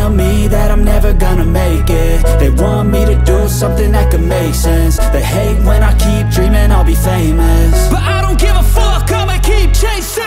tell me that I'm never gonna make it. They want me to do something that could make sense. They hate when I keep dreaming I'll be famous, but I don't give a fuck, I'ma keep chasing.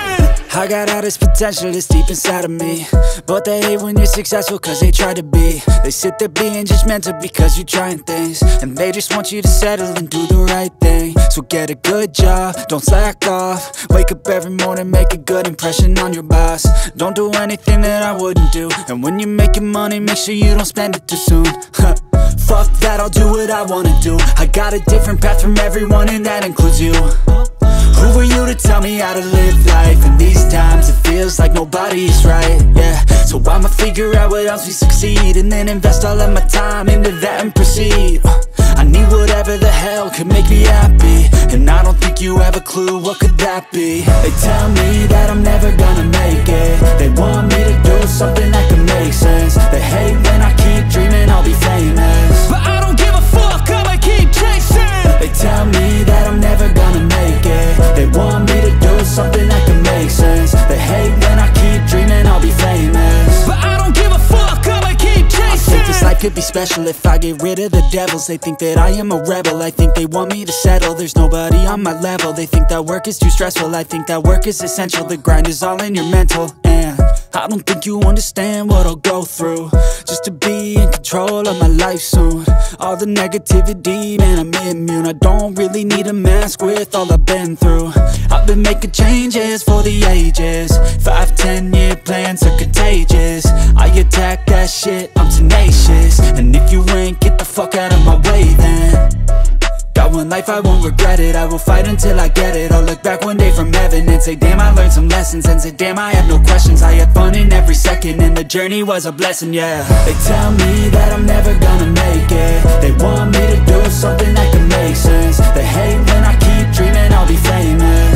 I got all this potential that's deep inside of me, but they hate when you're successful cause they try to be. They sit there being judgmental because you're trying things, and they just want you to settle and do the right thing. So get a good job, don't slack off. Wake up every morning, make a good impression on your boss. Don't do anything that I wouldn't do, and when you're making money, make sure you don't spend it too soon. Fuck that, I'll do what I wanna do. I got a different path from everyone, and that includes you. Who are you to tell me how to live life? In these times it feels like nobody's right, yeah. So I'ma figure out what else we succeed, and then invest all of my time into that and proceed. I need whatever the hell could make me happy, and I don't think you have a clue what could that be. They tell me that I'm never gonna make it. They want me to do something that can make sense. They hate when I keep dreaming I'll be famous, but I don't give a fuck, I'ma keep chasing. They tell me that I'm never gonna make it. They want me to do something that can make sense. They hate when I keep dreaming I'll be famous, but I don't give a fuck, I'ma keep chasing. I think this life could be special if I get rid of the devils. They think that I am a rebel, I think they want me to settle. There's nobody on my level. They think that work is too stressful, I think that work is essential. The grind is all in your mental, and I don't think you understand what I'll go through just to be in control of my life soon. All the negativity, man, I'm immune. I don't really need a mask with all I've been through. I've been making changes for the ages. 5-10 year plans are contagious. I attack that shit, I'm tenacious. And if you ain't, get the fuck out of my way then. Got one life, I won't regret it. I will fight until I get it. I'll look back one day from heaven and say, damn, I learned some lessons. And say, damn, I had no questions. I had fun in every second, and the journey was a blessing, yeah. They tell me that I'm never gonna make it. They want me to do something that can make sense. They hate when I keep dreaming I'll be famous,